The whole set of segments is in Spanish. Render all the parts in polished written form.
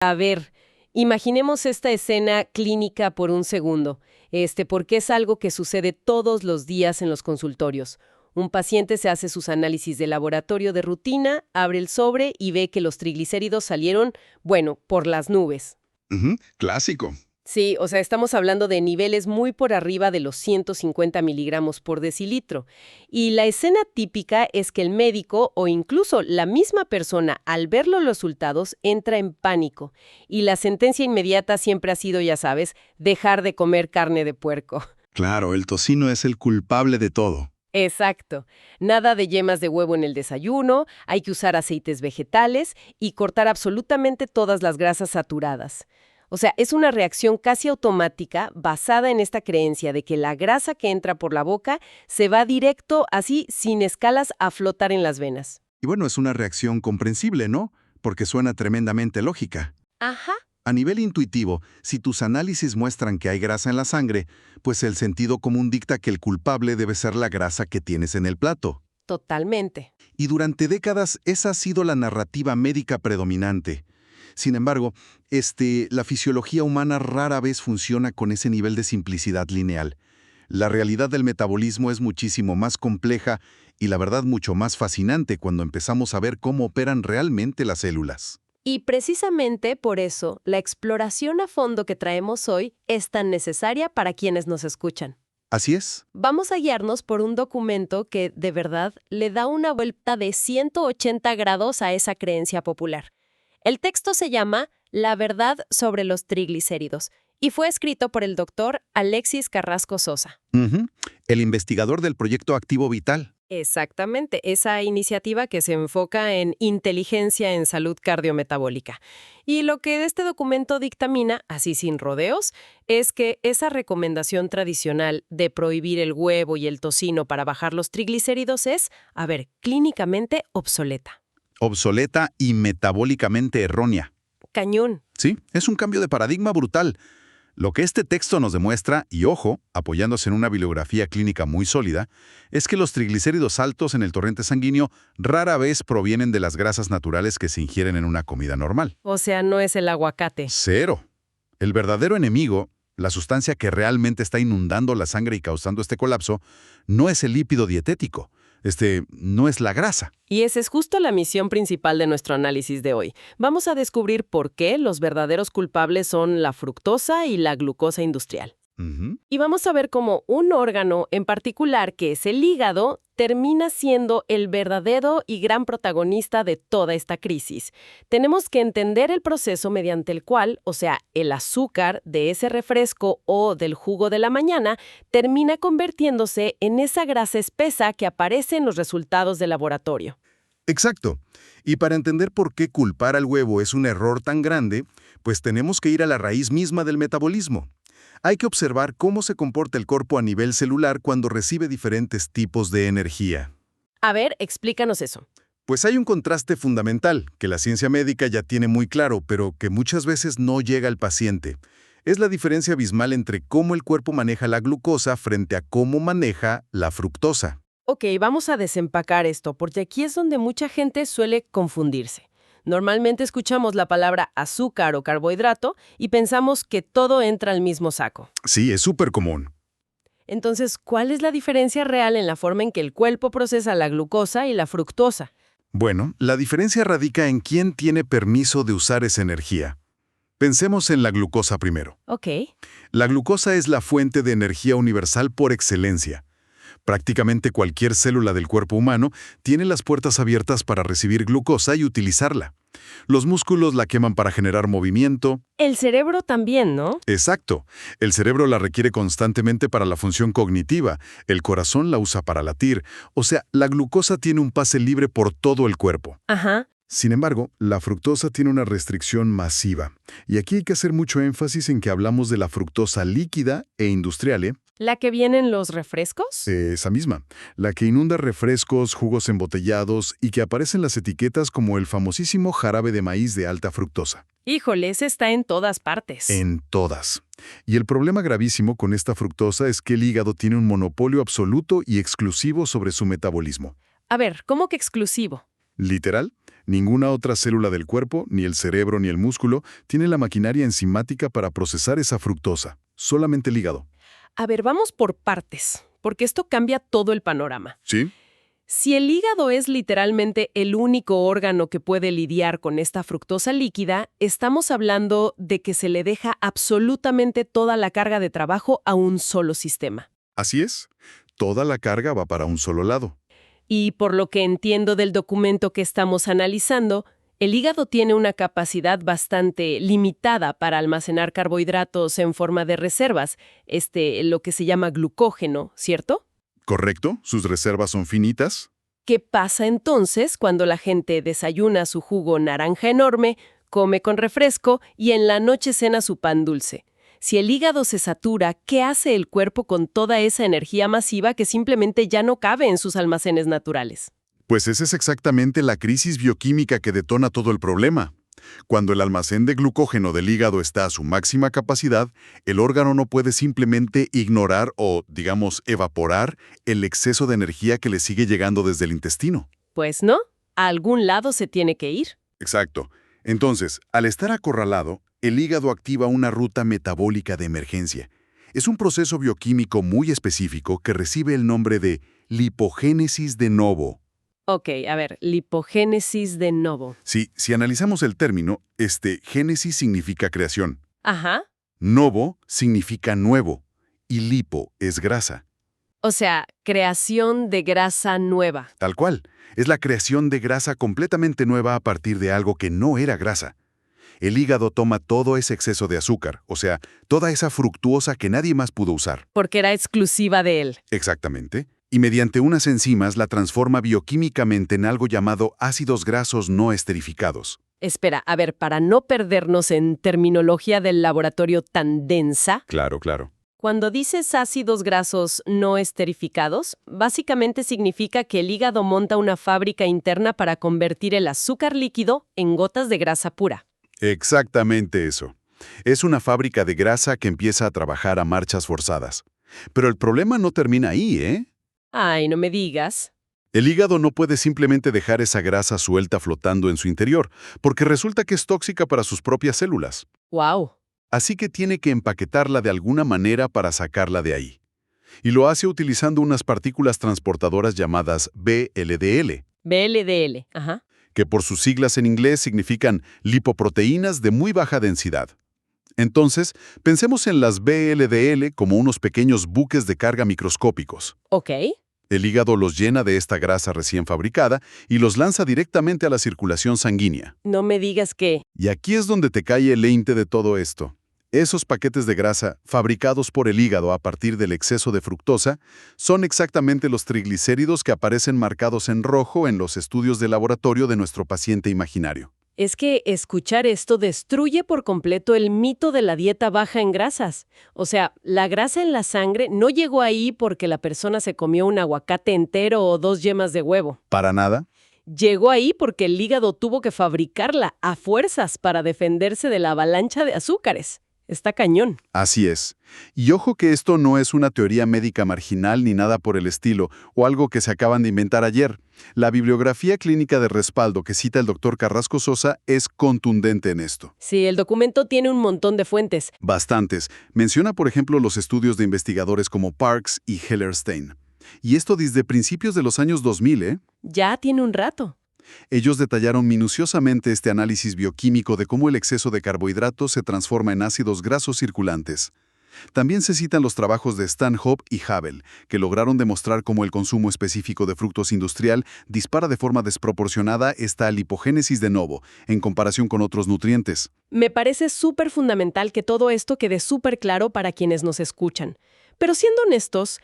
A ver, imaginemos esta escena clínica por un segundo, porque es algo que sucede todos los días en los consultorios. Un paciente se hace sus análisis de laboratorio de rutina, abre el sobre y ve que los triglicéridos salieron, bueno, por las nubes. Ujú, clásico. Sí, o sea, estamos hablando de niveles muy por arriba de los 150 miligramos por decilitro. Y la escena típica es que el médico o incluso la misma persona, al ver los resultados, entra en pánico. Y la sentencia inmediata siempre ha sido, ya sabes, dejar de comer carne de puerco. Claro, el tocino es el culpable de todo. Exacto. Nada de yemas de huevo en el desayuno, hay que usar aceites vegetales y cortar absolutamente todas las grasas saturadas. O sea, es una reacción casi automática basada en esta creencia de que la grasa que entra por la boca se va directo, así, sin escalas, a flotar en las venas. Y bueno, es una reacción comprensible, ¿no? Porque suena tremendamente lógica. Ajá. A nivel intuitivo, si tus análisis muestran que hay grasa en la sangre, pues el sentido común dicta que el culpable debe ser la grasa que tienes en el plato. Totalmente. Y durante décadas esa ha sido la narrativa médica predominante. Sin embargo, la fisiología humana rara vez funciona con ese nivel de simplicidad lineal. La realidad del metabolismo es muchísimo más compleja y la verdad mucho más fascinante cuando empezamos a ver cómo operan realmente las células. Y precisamente por eso, la exploración a fondo que traemos hoy es tan necesaria para quienes nos escuchan. Así es. Vamos a guiarnos por un documento que, de verdad, le da una vuelta de 180 grados a esa creencia popular. El texto se llama La verdad sobre los triglicéridos y fue escrito por el doctor Alexis Carrasco Sosa. Ujú. El investigador del proyecto Activo Vital. Exactamente, esa iniciativa que se enfoca en inteligencia en salud cardiometabólica. Y lo que este documento dictamina, así sin rodeos, es que esa recomendación tradicional de prohibir el huevo y el tocino para bajar los triglicéridos es, clínicamente obsoleta. Obsoleta y metabólicamente errónea. Cañón. Sí, es un cambio de paradigma brutal. Lo que este texto nos demuestra, y ojo, apoyándose en una bibliografía clínica muy sólida, es que los triglicéridos altos en el torrente sanguíneo rara vez provienen de las grasas naturales que se ingieren en una comida normal. O sea, no es el aguacate. Cero. El verdadero enemigo, la sustancia que realmente está inundando la sangre y causando este colapso, no es el lípido dietético. No es la grasa. Y esa es justo la misión principal de nuestro análisis de hoy. Vamos a descubrir por qué los verdaderos culpables son la fructosa y la glucosa industrial. Ujú. Y vamos a ver cómo un órgano en particular, que es el hígado, termina siendo el verdadero y gran protagonista de toda esta crisis. Tenemos que entender el proceso mediante el cual, o sea, el azúcar de ese refresco o del jugo de la mañana, termina convirtiéndose en esa grasa espesa que aparece en los resultados del laboratorio. Exacto. Y para entender por qué culpar al huevo es un error tan grande, pues tenemos que ir a la raíz misma del metabolismo. Hay que observar cómo se comporta el cuerpo a nivel celular cuando recibe diferentes tipos de energía. A ver, explícanos eso. Pues hay un contraste fundamental que la ciencia médica ya tiene muy claro, pero que muchas veces no llega al paciente. Es la diferencia abismal entre cómo el cuerpo maneja la glucosa frente a cómo maneja la fructosa. Ok, vamos a desempacar esto, porque aquí es donde mucha gente suele confundirse. Normalmente escuchamos la palabra azúcar o carbohidrato y pensamos que todo entra al mismo saco. Sí, es súper común. Entonces, ¿cuál es la diferencia real en la forma en que el cuerpo procesa la glucosa y la fructosa? Bueno, la diferencia radica en quién tiene permiso de usar esa energía. Pensemos en la glucosa primero. Ok. La glucosa es la fuente de energía universal por excelencia. Prácticamente cualquier célula del cuerpo humano tiene las puertas abiertas para recibir glucosa y utilizarla. Los músculos la queman para generar movimiento. El cerebro también, ¿no? Exacto. El cerebro la requiere constantemente para la función cognitiva. El corazón la usa para latir. O sea, la glucosa tiene un pase libre por todo el cuerpo. Ajá. Sin embargo, la fructosa tiene una restricción masiva. Y aquí hay que hacer mucho énfasis en que hablamos de la fructosa líquida e industrial, ¿eh? ¿La que viene en los refrescos? Esa misma, la que inunda refrescos, jugos embotellados y que aparece en las etiquetas como el famosísimo jarabe de maíz de alta fructosa. Híjole, ese está en todas partes. En todas. Y el problema gravísimo con esta fructosa es que el hígado tiene un monopolio absoluto y exclusivo sobre su metabolismo. A ver, ¿cómo que exclusivo? Literal, Ninguna otra célula del cuerpo, ni el cerebro ni el músculo, tiene la maquinaria enzimática para procesar esa fructosa. Solamente el hígado. A ver, vamos por partes, porque esto cambia todo el panorama. ¿Sí? Si el hígado es literalmente el único órgano que puede lidiar con esta fructosa líquida, estamos hablando de que se le deja absolutamente toda la carga de trabajo a un solo sistema. Así es. Toda la carga va para un solo lado. Y por lo que entiendo del documento que estamos analizando, el hígado tiene una capacidad bastante limitada para almacenar carbohidratos en forma de reservas, lo que se llama glucógeno, ¿cierto? ¿Correcto? ¿Sus reservas son finitas? ¿Qué pasa entonces cuando la gente desayuna su jugo naranja enorme, come con refresco y en la noche cena su pan dulce? Si el hígado se satura, ¿qué hace el cuerpo con toda esa energía masiva que simplemente ya no cabe en sus almacenes naturales? Pues esa es exactamente la crisis bioquímica que detona todo el problema. Cuando el almacén de glucógeno del hígado está a su máxima capacidad, el órgano no puede simplemente ignorar o, digamos, evaporar el exceso de energía que le sigue llegando desde el intestino. Pues no, a algún lado se tiene que ir. Exacto. Entonces, al estar acorralado, el hígado activa una ruta metabólica de emergencia. Es un proceso bioquímico muy específico que recibe el nombre de lipogénesis de novo. Ok, a ver, lipogénesis de novo. Sí, si analizamos el término, génesis significa creación, Ajá. novo significa nuevo y lipo es grasa. O sea, creación de grasa nueva. Tal cual, es la creación de grasa completamente nueva a partir de algo que no era grasa. El hígado toma todo ese exceso de azúcar, o sea, toda esa fructuosa que nadie más pudo usar. Porque era exclusiva de él. Exactamente. Y mediante unas enzimas la transforma bioquímicamente en algo llamado ácidos grasos no esterificados. Espera, a ver, para no perdernos en terminología del laboratorio tan densa, Claro, claro. cuando dices ácidos grasos no esterificados, básicamente significa que el hígado monta una fábrica interna para convertir el azúcar líquido en gotas de grasa pura. Exactamente eso. Es una fábrica de grasa que empieza a trabajar a marchas forzadas. Pero el problema no termina ahí, ¿eh? Ay, no me digas. El hígado no puede simplemente dejar esa grasa suelta flotando en su interior, porque resulta que es tóxica para sus propias células. Wow. Así que tiene que empaquetarla de alguna manera para sacarla de ahí. Y lo hace utilizando unas partículas transportadoras llamadas VLDL, BLDL, ajá. que por sus siglas en inglés significan lipoproteínas de muy baja densidad. Entonces, pensemos en las VLDL como unos pequeños buques de carga microscópicos. Ok. El hígado los llena de esta grasa recién fabricada y los lanza directamente a la circulación sanguínea. No me digas que... Y aquí es donde te cae el leinte de todo esto. Esos paquetes de grasa, fabricados por el hígado a partir del exceso de fructosa, son exactamente los triglicéridos que aparecen marcados en rojo en los estudios de laboratorio de nuestro paciente imaginario. Es que escuchar esto destruye por completo el mito de la dieta baja en grasas. O sea, la grasa en la sangre no llegó ahí porque la persona se comió un aguacate entero o 2 yemas de huevo. ¿Para nada? Llegó ahí porque el hígado tuvo que fabricarla a fuerzas para defenderse de la avalancha de azúcares. Está cañón. Así es. Y ojo que esto no es una teoría médica marginal ni nada por el estilo, o algo que se acaban de inventar ayer. La bibliografía clínica de respaldo que cita el Dr. Carrasco Sosa es contundente en esto. Sí, el documento tiene un montón de fuentes. Bastantes. Menciona, por ejemplo, los estudios de investigadores como Parks y Hellerstein. Y esto desde principios de los años 2000, ¿eh? Ya tiene un rato. Ellos detallaron minuciosamente este análisis bioquímico de cómo el exceso de carbohidratos se transforma en ácidos grasos circulantes. También se citan los trabajos de Stanhope y Havel, que lograron demostrar cómo el consumo específico de fructosa industrial dispara de forma desproporcionada esta lipogénesis de novo, en comparación con otros nutrientes. Me parece súper fundamental que todo esto quede súper claro para quienes nos escuchan. Pero siendo honestos,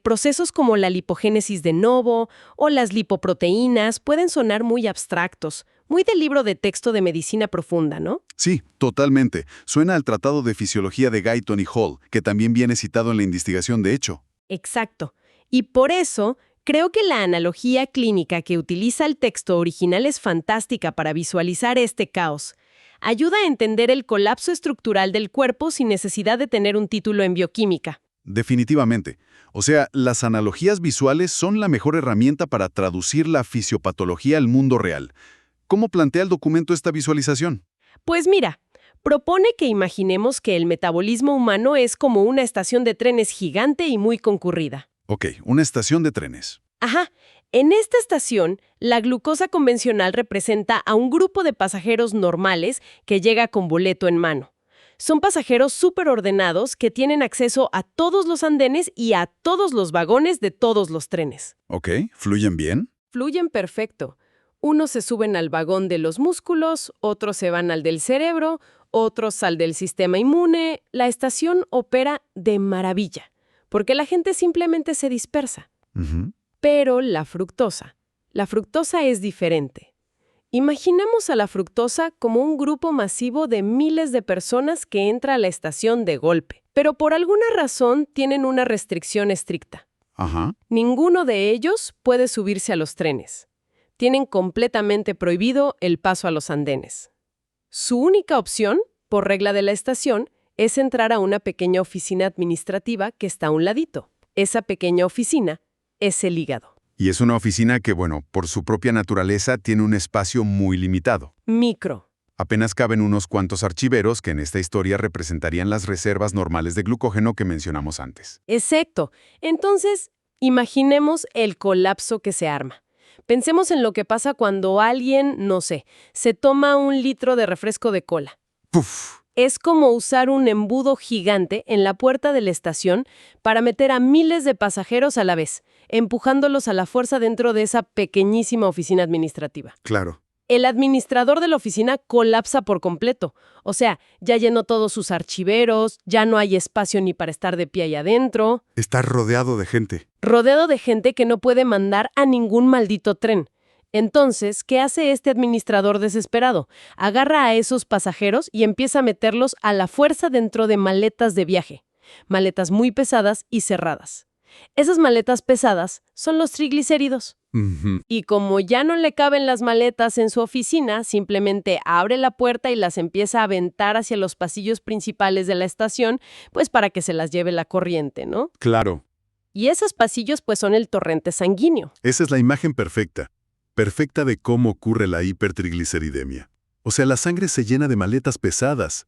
procesos como la lipogénesis de novo o las lipoproteínas pueden sonar muy abstractos, muy del libro de texto de medicina profunda, ¿no? Sí, totalmente. Suena al Tratado de Fisiología de Guyton y Hall, que también viene citado en la investigación de hecho. Exacto. Y por eso, creo que la analogía clínica que utiliza el texto original es fantástica para visualizar este caos. Ayuda a entender el colapso estructural del cuerpo sin necesidad de tener un título en bioquímica. Definitivamente. O sea, las analogías visuales son la mejor herramienta para traducir la fisiopatología al mundo real. ¿Cómo plantea el documento esta visualización? Pues mira, propone que imaginemos que el metabolismo humano es como una estación de trenes gigante y muy concurrida. Ok, una estación de trenes. Ajá. En esta estación, la glucosa convencional representa a un grupo de pasajeros normales que llega con boleto en mano. Son pasajeros súper ordenados que tienen acceso a todos los andenes y a todos los vagones de todos los trenes. Ok, ¿fluyen bien? Fluyen perfecto. Unos se suben al vagón de los músculos, otros se van al del cerebro, otros al del sistema inmune. La estación opera de maravilla, porque la gente simplemente se dispersa. Ujú. Pero la fructosa es diferente. Imaginemos a la fructosa como un grupo masivo de miles de personas que entra a la estación de golpe, pero por alguna razón tienen una restricción estricta. Ajá. Ninguno de ellos puede subirse a los trenes. Tienen completamente prohibido el paso a los andenes. Su única opción, por regla de la estación, es entrar a una pequeña oficina administrativa que está a un ladito. Esa pequeña oficina es el hígado. Y es una oficina que, bueno, por su propia naturaleza tiene un espacio muy limitado. Micro. Apenas caben unos cuantos archiveros que en esta historia representarían las reservas normales de glucógeno que mencionamos antes. Exacto. Entonces, imaginemos el colapso que se arma. Pensemos en lo que pasa cuando alguien, no sé, se toma 1 litro de refresco de cola. ¡Puf! Es como usar un embudo gigante en la puerta de la estación para meter a miles de pasajeros a la vez, empujándolos a la fuerza dentro de esa pequeñísima oficina administrativa. Claro. El administrador de la oficina colapsa por completo. O sea, ya llenó todos sus archiveros, ya no hay espacio ni para estar de pie ahí adentro. Está rodeado de gente. Rodeado de gente que no puede mandar a ningún maldito tren. Entonces, ¿qué hace este administrador desesperado? Agarra a esos pasajeros y empieza a meterlos a la fuerza dentro de maletas de viaje. Maletas muy pesadas y cerradas. Esas maletas pesadas son los triglicéridos. Ujú. Y como ya no le caben las maletas en su oficina, simplemente abre la puerta y las empieza a aventar hacia los pasillos principales de la estación, pues para que se las lleve la corriente, ¿no? Claro. Y esos pasillos pues son el torrente sanguíneo. Esa es la imagen perfecta. Perfecta de cómo ocurre la hipertrigliceridemia. O sea, la sangre se llena de maletas pesadas.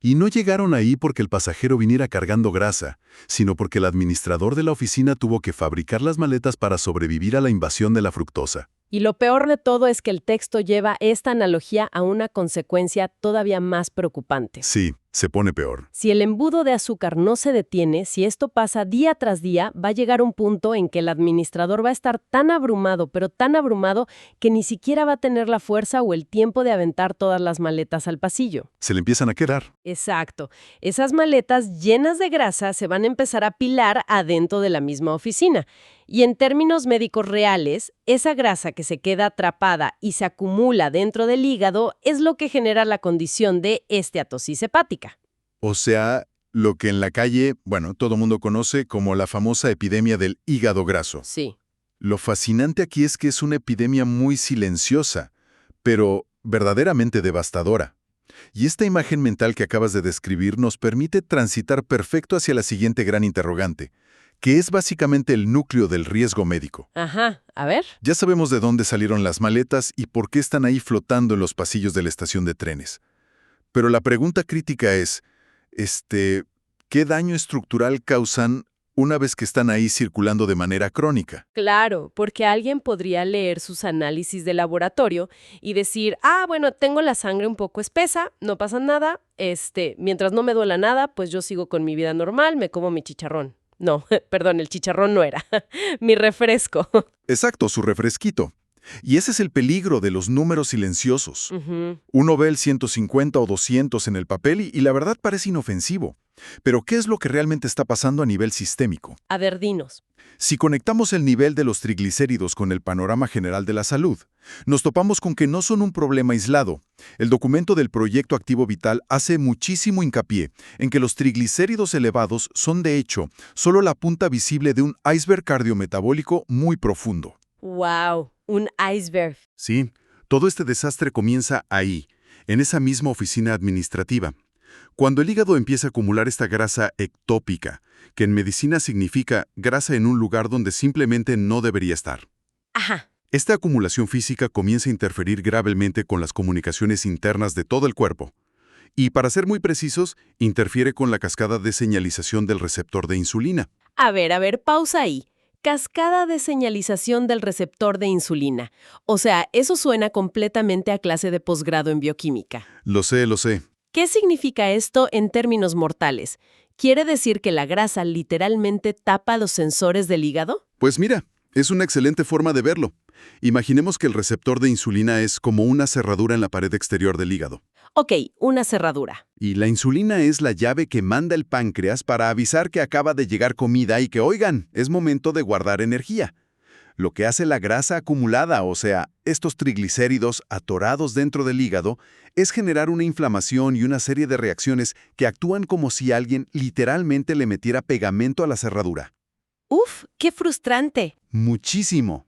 Y no llegaron ahí porque el pasajero viniera cargando grasa, sino porque el administrador de la oficina tuvo que fabricar las maletas para sobrevivir a la invasión de la fructosa. Y lo peor de todo es que el texto lleva esta analogía a una consecuencia todavía más preocupante. Sí, se pone peor. Si el embudo de azúcar no se detiene, si esto pasa día tras día, va a llegar un punto en que el administrador va a estar tan abrumado, pero tan abrumado, que ni siquiera va a tener la fuerza o el tiempo de aventar todas las maletas al pasillo. Se le empiezan a quedar. Exacto. Esas maletas llenas de grasa se van a empezar a apilar adentro de la misma oficina. Y en términos médicos reales, esa grasa que se queda atrapada y se acumula dentro del hígado es lo que genera la condición de esteatosis hepática. O sea, lo que en la calle, bueno, todo mundo conoce como la famosa epidemia del hígado graso. Sí. Lo fascinante aquí es que es una epidemia muy silenciosa, pero verdaderamente devastadora. Y esta imagen mental que acabas de describir nos permite transitar perfecto hacia la siguiente gran interrogante, que es básicamente el núcleo del riesgo médico. Ajá, a ver. Ya sabemos de dónde salieron las maletas y por qué están ahí flotando en los pasillos de la estación de trenes. Pero la pregunta crítica es, ¿qué daño estructural causan una vez que están ahí circulando de manera crónica? Claro, porque alguien podría leer sus análisis de laboratorio y decir, bueno, tengo la sangre un poco espesa, no pasa nada, mientras no me duela nada, pues yo sigo con mi vida normal, me como mi chicharrón. No, perdón, el chicharrón no era. Mi refresco. Exacto, su refresquito. Y ese es el peligro de los números silenciosos. Ujú. Uno ve el 150 o 200 en el papel y la verdad parece inofensivo. Pero ¿qué es lo que realmente está pasando a nivel sistémico? A ver, dinos. Si conectamos el nivel de los triglicéridos con el panorama general de la salud, nos topamos con que no son un problema aislado. El documento del Proyecto Activo Vital hace muchísimo hincapié en que los triglicéridos elevados son, de hecho, solo la punta visible de un iceberg cardiometabólico muy profundo. ¡Wow! Un iceberg. Sí, todo este desastre comienza ahí, en esa misma oficina administrativa. Cuando el hígado empieza a acumular esta grasa ectópica, que en medicina significa grasa en un lugar donde simplemente no debería estar. Ajá. Esta acumulación física comienza a interferir gravemente con las comunicaciones internas de todo el cuerpo. Y para ser muy precisos, interfiere con la cascada de señalización del receptor de insulina. A ver, pausa ahí. Cascada de señalización del receptor de insulina. O sea, eso suena completamente a clase de posgrado en bioquímica. Lo sé, lo sé. ¿Qué significa esto en términos mortales? ¿Quiere decir que la grasa literalmente tapa los sensores del hígado? Pues mira, es una excelente forma de verlo. Imaginemos que el receptor de insulina es como una cerradura en la pared exterior del hígado. Ok, una cerradura. Y la insulina es la llave que manda el páncreas para avisar que acaba de llegar comida y que, oigan, es momento de guardar energía. Lo que hace la grasa acumulada, o sea, estos triglicéridos atorados dentro del hígado, es generar una inflamación y una serie de reacciones que actúan como si alguien literalmente le metiera pegamento a la cerradura. ¡Uf! ¡Qué frustrante! Muchísimo.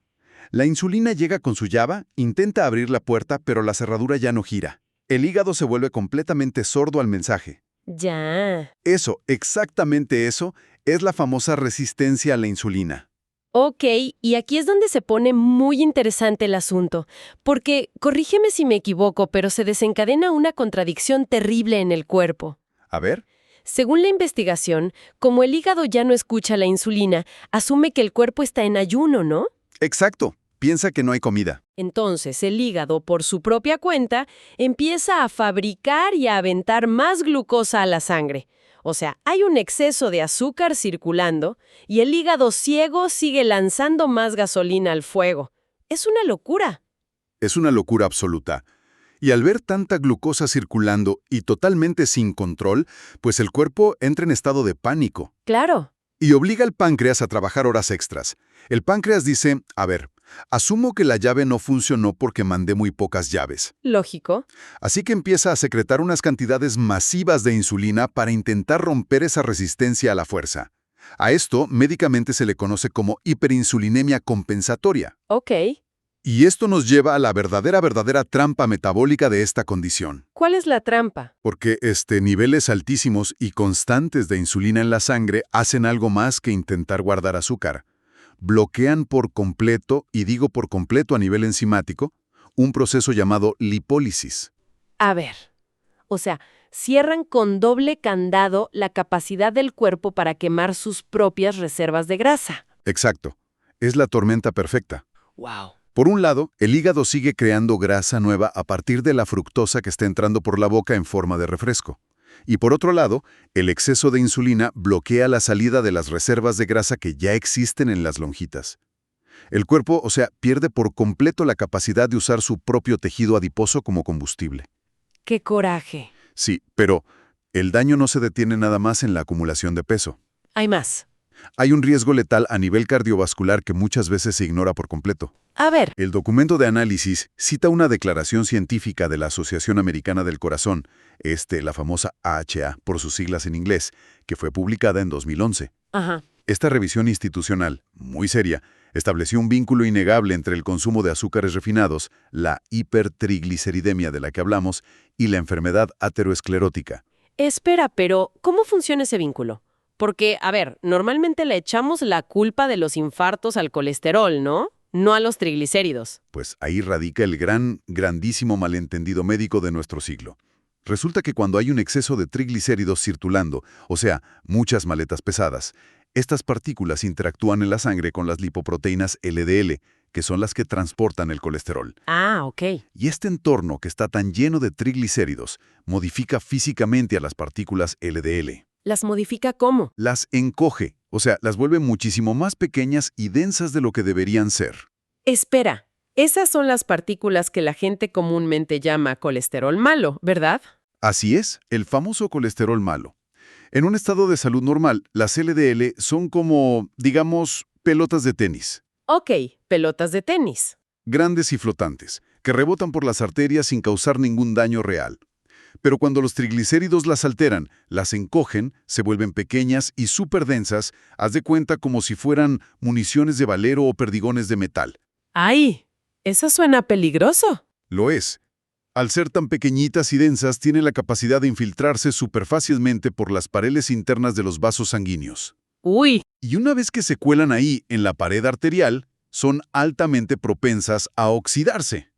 La insulina llega con su llave, intenta abrir la puerta, pero la cerradura ya no gira. El hígado se vuelve completamente sordo al mensaje. Ya. Eso, exactamente eso, es la famosa resistencia a la insulina. Ok, y aquí es donde se pone muy interesante el asunto, porque, corrígeme si me equivoco, pero se desencadena una contradicción terrible en el cuerpo. A ver. Según la investigación, como el hígado ya no escucha la insulina, asume que el cuerpo está en ayuno, ¿no? Exacto. Piensa que no hay comida. Entonces el hígado, por su propia cuenta, empieza a fabricar y a aventar más glucosa a la sangre. O sea, hay un exceso de azúcar circulando y el hígado ciego sigue lanzando más gasolina al fuego. Es una locura. Es una locura absoluta. Y al ver tanta glucosa circulando y totalmente sin control, pues el cuerpo entra en estado de pánico. Claro. Y obliga al páncreas a trabajar horas extras. El páncreas dice, a ver, asumo que la llave no funcionó porque mandé muy pocas llaves. Lógico. Así que empieza a secretar unas cantidades masivas de insulina para intentar romper esa resistencia a la fuerza. A esto médicamente se le conoce como hiperinsulinemia compensatoria. Ok. Y esto nos lleva a la verdadera trampa metabólica de esta condición. ¿Cuál es la trampa? Porque niveles altísimos y constantes de insulina en la sangre hacen algo más que intentar guardar azúcar. Bloquean por completo, y digo por completo a nivel enzimático, un proceso llamado lipólisis. A ver. O sea, cierran con doble candado la capacidad del cuerpo para quemar sus propias reservas de grasa. Exacto. Es la tormenta perfecta. Wow. Por un lado, el hígado sigue creando grasa nueva a partir de la fructosa que está entrando por la boca en forma de refresco. Y por otro lado, el exceso de insulina bloquea la salida de las reservas de grasa que ya existen en las lonjitas. El cuerpo, o sea, pierde por completo la capacidad de usar su propio tejido adiposo como combustible. ¡Qué coraje! Sí, pero el daño no se detiene nada más en la acumulación de peso. Hay más. Hay un riesgo letal a nivel cardiovascular que muchas veces se ignora por completo. A ver. El documento de análisis cita una declaración científica de la Asociación Americana del Corazón, la famosa AHA por sus siglas en inglés, que fue publicada en 2011. Ajá. Esta revisión institucional, muy seria, estableció un vínculo innegable entre el consumo de azúcares refinados, la hipertrigliceridemia de la que hablamos, y la enfermedad ateroesclerótica. Espera, pero ¿cómo funciona ese vínculo? Porque, a ver, normalmente le echamos la culpa de los infartos al colesterol, ¿no? No a los triglicéridos. Pues ahí radica el grandísimo malentendido médico de nuestro siglo. Resulta que cuando hay un exceso de triglicéridos circulando, o sea, muchas maletas pesadas, estas partículas interactúan en la sangre con las lipoproteínas LDL, que son las que transportan el colesterol. Ah, ok. Y este entorno que está tan lleno de triglicéridos modifica físicamente a las partículas LDL. ¿Las modifica cómo? Las encoge, o sea, las vuelve muchísimo más pequeñas y densas de lo que deberían ser. Espera, esas son las partículas que la gente comúnmente llama colesterol malo, ¿verdad? Así es, el famoso colesterol malo. En un estado de salud normal, las LDL son como, digamos, pelotas de tenis. Ok, pelotas de tenis. Grandes y flotantes, que rebotan por las arterias sin causar ningún daño real. Pero cuando los triglicéridos las alteran, las encogen, se vuelven pequeñas y súper densas, haz de cuenta como si fueran municiones de valero o perdigones de metal. ¡Ay! Eso suena peligroso. Lo es. Al ser tan pequeñitas y densas, tienen la capacidad de infiltrarse súper fácilmente por las paredes internas de los vasos sanguíneos. ¡Uy! Y una vez que se cuelan ahí, en la pared arterial, son altamente propensas a oxidarse.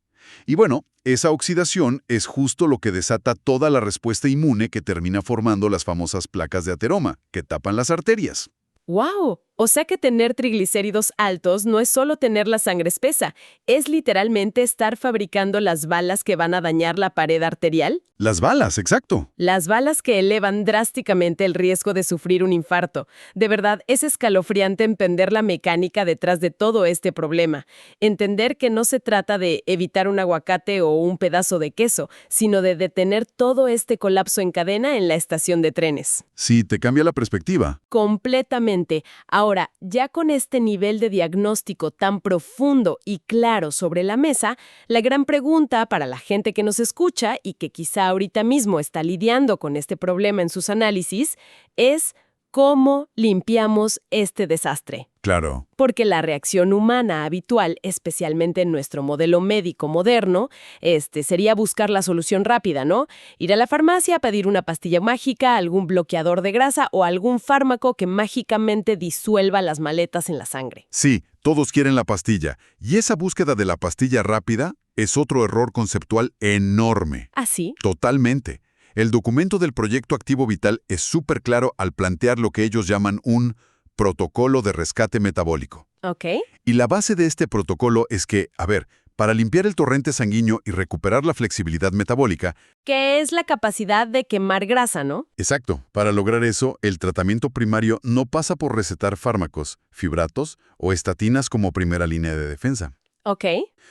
Y bueno, esa oxidación es justo lo que desata toda la respuesta inmune que termina formando las famosas placas de ateroma, que tapan las arterias. ¡Wow! O sea que tener triglicéridos altos no es solo tener la sangre espesa, es literalmente estar fabricando las balas que van a dañar la pared arterial. Las balas, exacto. Las balas que elevan drásticamente el riesgo de sufrir un infarto. De verdad, es escalofriante entender la mecánica detrás de todo este problema. Entender que no se trata de evitar un aguacate o un pedazo de queso, sino de detener todo este colapso en cadena en la estación de trenes. Sí, te cambia la perspectiva. Completamente. Ahora, ya con este nivel de diagnóstico tan profundo y claro sobre la mesa, la gran pregunta para la gente que nos escucha y que quizá ahorita mismo está lidiando con este problema en sus análisis es ¿cómo limpiamos este desastre? Claro. Porque la reacción humana habitual, especialmente en nuestro modelo médico moderno, sería buscar la solución rápida, ¿no? Ir a la farmacia a pedir una pastilla mágica, algún bloqueador de grasa o algún fármaco que mágicamente disuelva las maletas en la sangre. Sí, todos quieren la pastilla. Y esa búsqueda de la pastilla rápida es otro error conceptual enorme. ¿Ah, sí? Totalmente. El documento del Proyecto Activo Vital es súper claro al plantear lo que ellos llaman un protocolo de rescate metabólico. Ok. Y la base de este protocolo es que, para limpiar el torrente sanguíneo y recuperar la flexibilidad metabólica... Que es la capacidad de quemar grasa, ¿no? Exacto. Para lograr eso, el tratamiento primario no pasa por recetar fármacos, fibratos o estatinas como primera línea de defensa. Ok.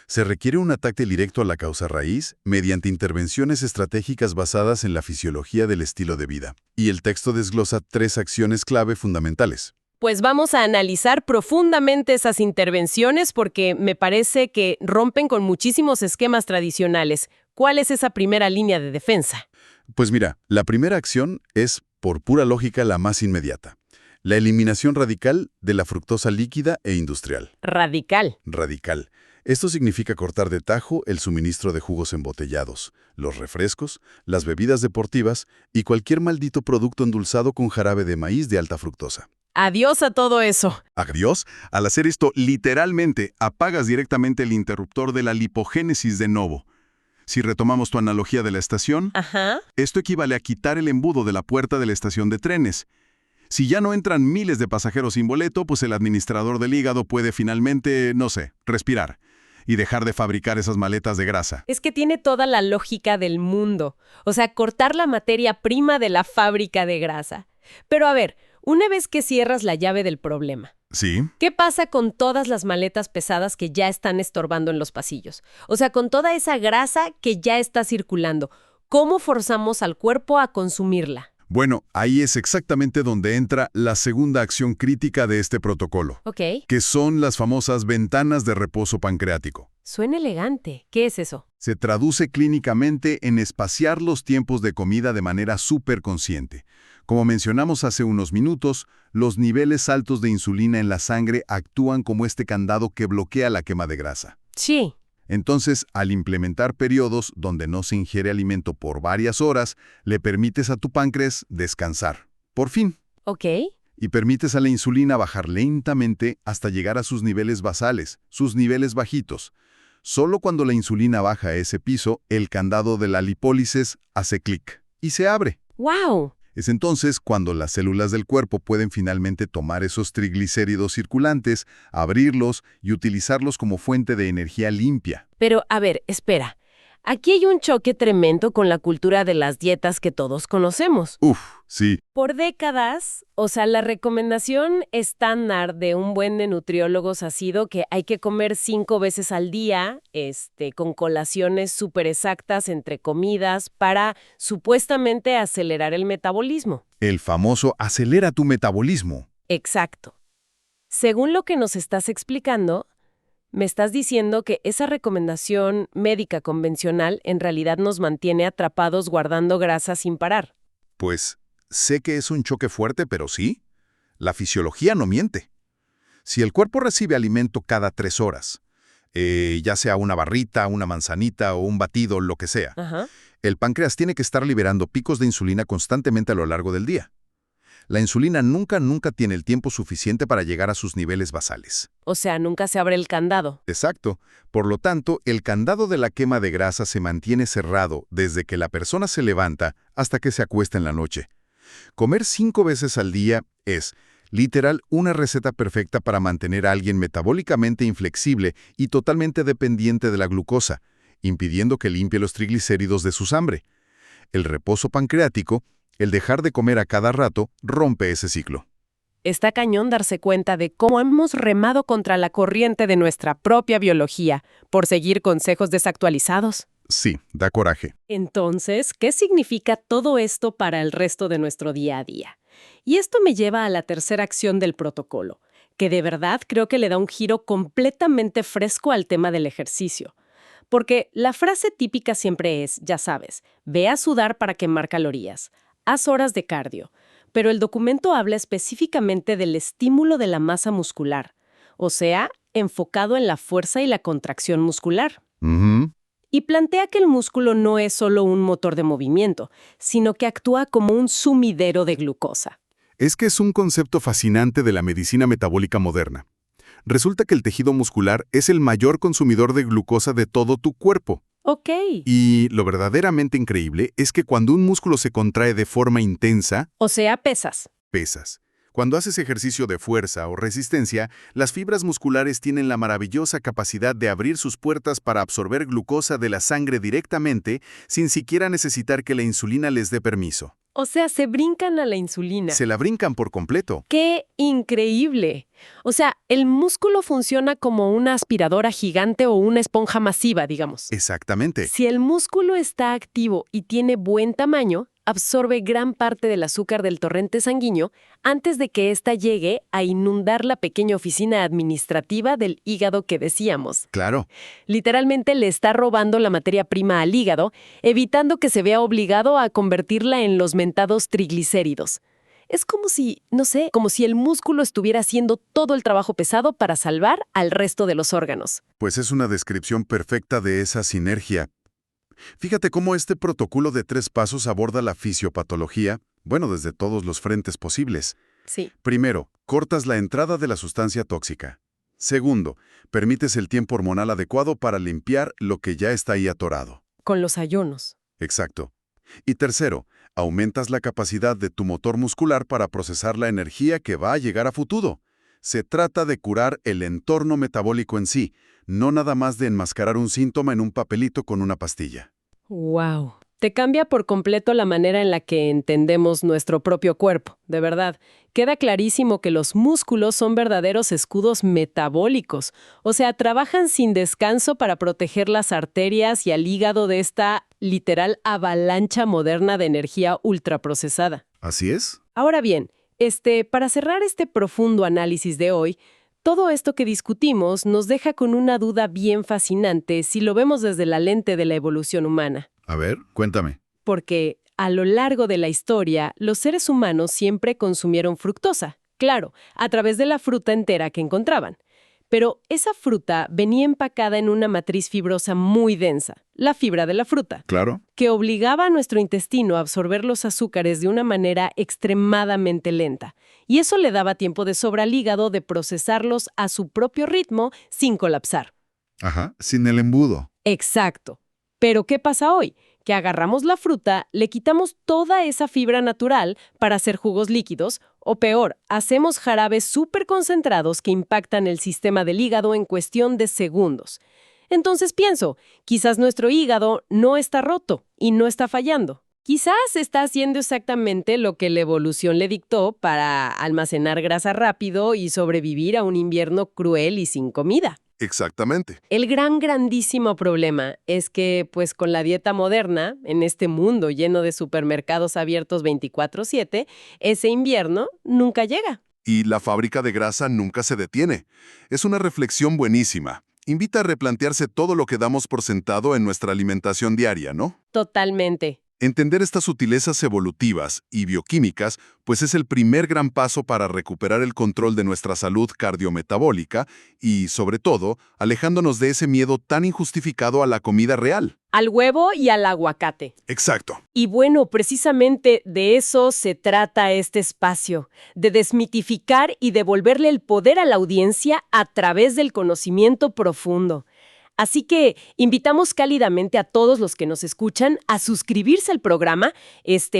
Se requiere un ataque directo a la causa raíz mediante intervenciones estratégicas basadas en la fisiología del estilo de vida. Y el texto desglosa 3 acciones clave fundamentales. Pues vamos a analizar profundamente esas intervenciones porque me parece que rompen con muchísimos esquemas tradicionales. ¿Cuál es esa primera línea de defensa? Pues mira, la primera acción es, por pura lógica, la más inmediata. La eliminación radical de la fructosa líquida e industrial. Radical. Radical. Esto significa cortar de tajo el suministro de jugos embotellados, los refrescos, las bebidas deportivas y cualquier maldito producto endulzado con jarabe de maíz de alta fructosa. Adiós a todo eso. Adiós. Al hacer esto, literalmente apagas directamente el interruptor de la lipogénesis de novo. Si retomamos tu analogía de la estación, Ajá. esto equivale a quitar el embudo de la puerta de la estación de trenes. Si ya no entran miles de pasajeros sin boleto, pues el administrador del hígado puede finalmente, respirar y dejar de fabricar esas maletas de grasa. Es que tiene toda la lógica del mundo. O sea, cortar la materia prima de la fábrica de grasa. Pero a ver, una vez que cierras la llave del problema, Sí. ¿qué pasa con todas las maletas pesadas que ya están estorbando en los pasillos? O sea, con toda esa grasa que ya está circulando, ¿cómo forzamos al cuerpo a consumirla? Bueno, ahí es exactamente donde entra la segunda acción crítica de este protocolo, Ok. que son las famosas ventanas de reposo pancreático. Suena elegante. ¿Qué es eso? Se traduce clínicamente en espaciar los tiempos de comida de manera súper consciente. Como mencionamos hace unos minutos, los niveles altos de insulina en la sangre actúan como este candado que bloquea la quema de grasa. Sí. Entonces, al implementar periodos donde no se ingiere alimento por varias horas, le permites a tu páncreas descansar. Por fin. Ok. Y permites a la insulina bajar lentamente hasta llegar a sus niveles basales, sus niveles bajitos. Solo cuando la insulina baja a ese piso, el candado de la lipólisis hace clic y se abre. ¡Wow! Es entonces cuando las células del cuerpo pueden finalmente tomar esos triglicéridos circulantes, abrirlos y utilizarlos como fuente de energía limpia. Pero, a ver, espera. Aquí hay un choque tremendo con la cultura de las dietas que todos conocemos. Uf, sí. Por décadas, la recomendación estándar de un buen de nutriólogos ha sido que hay que comer 5 veces al día, con colaciones súper exactas entre comidas para supuestamente acelerar el metabolismo. El famoso acelera tu metabolismo. Exacto. Según lo que nos estás explicando, me estás diciendo que esa recomendación médica convencional en realidad nos mantiene atrapados guardando grasa sin parar. Pues, sé que es un choque fuerte, pero sí. La fisiología no miente. Si el cuerpo recibe alimento cada 3 horas, ya sea una barrita, una manzanita o un batido, lo que sea, Ajá. el páncreas tiene que estar liberando picos de insulina constantemente a lo largo del día. La insulina nunca tiene el tiempo suficiente para llegar a sus niveles basales. O sea, nunca se abre el candado. Exacto. Por lo tanto, el candado de la quema de grasa se mantiene cerrado desde que la persona se levanta hasta que se acuesta en la noche. Comer 5 veces al día es, literal, una receta perfecta para mantener a alguien metabólicamente inflexible y totalmente dependiente de la glucosa, impidiendo que limpie los triglicéridos de su sangre. El reposo pancreático, el dejar de comer a cada rato, rompe ese ciclo. Está cañón darse cuenta de cómo hemos remado contra la corriente de nuestra propia biología por seguir consejos desactualizados. Sí, da coraje. Entonces, ¿qué significa todo esto para el resto de nuestro día a día? Y esto me lleva a la tercera acción del protocolo, que de verdad creo que le da un giro completamente fresco al tema del ejercicio. Porque la frase típica siempre es, ya sabes, ve a sudar para quemar calorías, haz horas de cardio, pero el documento habla específicamente del estímulo de la masa muscular, o sea, enfocado en la fuerza y la contracción muscular. Ujú. Y plantea que el músculo no es solo un motor de movimiento, sino que actúa como un sumidero de glucosa. Es que es un concepto fascinante de la medicina metabólica moderna. Resulta que el tejido muscular es el mayor consumidor de glucosa de todo tu cuerpo. Ok. Y lo verdaderamente increíble es que cuando un músculo se contrae de forma intensa, O sea, pesas. pesas. Cuando haces ejercicio de fuerza o resistencia, las fibras musculares tienen la maravillosa capacidad de abrir sus puertas para absorber glucosa de la sangre directamente sin siquiera necesitar que la insulina les dé permiso. O sea, se brincan a la insulina. Se la brincan por completo. ¡Qué increíble! O sea, el músculo funciona como una aspiradora gigante o una esponja masiva, digamos. Exactamente. Si el músculo está activo y tiene buen tamaño, absorbe gran parte del azúcar del torrente sanguíneo antes de que ésta llegue a inundar la pequeña oficina administrativa del hígado que decíamos. Claro. Literalmente le está robando la materia prima al hígado, evitando que se vea obligado a convertirla en los mentados triglicéridos. Es como si, no sé, como si el músculo estuviera haciendo todo el trabajo pesado para salvar al resto de los órganos. Pues es una descripción perfecta de esa sinergia. Fíjate cómo este protocolo de 3 pasos aborda la fisiopatología, bueno, desde todos los frentes posibles. Sí. Primero, cortas la entrada de la sustancia tóxica. Segundo, permites el tiempo hormonal adecuado para limpiar lo que ya está ahí atorado. Con los ayunos. Exacto. Y tercero, aumentas la capacidad de tu motor muscular para procesar la energía que va a llegar a futuro. Se trata de curar el entorno metabólico en sí, no nada más de enmascarar un síntoma en un papelito con una pastilla. ¡Wow! Te cambia por completo la manera en la que entendemos nuestro propio cuerpo, de verdad. Queda clarísimo que los músculos son verdaderos escudos metabólicos, o sea, trabajan sin descanso para proteger las arterias y al hígado de esta literal avalancha moderna de energía ultraprocesada. ¿Así es? Ahora bien, para cerrar este profundo análisis de hoy, todo esto que discutimos nos deja con una duda bien fascinante si lo vemos desde la lente de la evolución humana. A ver, cuéntame. Porque a lo largo de la historia, los seres humanos siempre consumieron fructosa, claro, a través de la fruta entera que encontraban. Pero esa fruta venía empacada en una matriz fibrosa muy densa, la fibra de la fruta, Claro. que obligaba a nuestro intestino a absorber los azúcares de una manera extremadamente lenta. Y eso le daba tiempo de sobra al hígado de procesarlos a su propio ritmo sin colapsar. Ajá, sin el embudo. Exacto. Pero ¿qué pasa hoy? Que agarramos la fruta, le quitamos toda esa fibra natural para hacer jugos líquidos, o peor, hacemos jarabes súper concentrados que impactan el sistema del hígado en cuestión de segundos. Entonces pienso, quizás nuestro hígado no está roto y no está fallando. Quizás está haciendo exactamente lo que la evolución le dictó para almacenar grasa rápido y sobrevivir a un invierno cruel y sin comida. Exactamente. El grandísimo problema es que, pues con la dieta moderna, en este mundo lleno de supermercados abiertos 24/7, ese invierno nunca llega. Y la fábrica de grasa nunca se detiene. Es una reflexión buenísima. Invita a replantearse todo lo que damos por sentado en nuestra alimentación diaria, ¿no? Totalmente. Entender estas sutilezas evolutivas y bioquímicas, pues es el primer gran paso para recuperar el control de nuestra salud cardiometabólica y, sobre todo, alejándonos de ese miedo tan injustificado a la comida real. Al huevo y al aguacate. Exacto. Y bueno, precisamente de eso se trata este espacio, de desmitificar y devolverle el poder a la audiencia a través del conocimiento profundo. Así que invitamos cálidamente a todos los que nos escuchan a suscribirse al programa,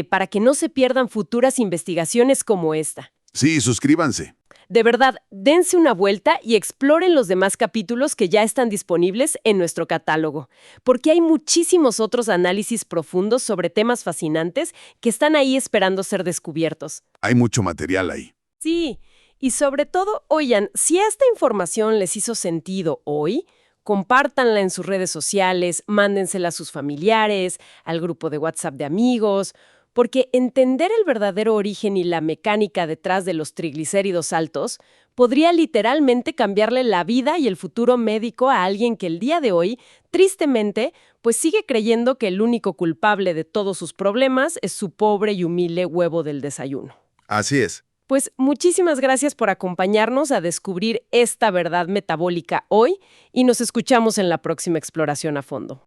para que no se pierdan futuras investigaciones como esta. Sí, suscríbanse. De verdad, dense una vuelta y exploren los demás capítulos que ya están disponibles en nuestro catálogo, porque hay muchísimos otros análisis profundos sobre temas fascinantes que están ahí esperando ser descubiertos. Hay mucho material ahí. Sí, y sobre todo, oigan, si esta información les hizo sentido hoy, compártanla en sus redes sociales, mándensela a sus familiares, al grupo de WhatsApp de amigos, porque entender el verdadero origen y la mecánica detrás de los triglicéridos altos podría literalmente cambiarle la vida y el futuro médico a alguien que el día de hoy, tristemente, pues sigue creyendo que el único culpable de todos sus problemas es su pobre y humilde huevo del desayuno. Así es. Pues muchísimas gracias por acompañarnos a descubrir esta verdad metabólica hoy y nos escuchamos en la próxima exploración a fondo.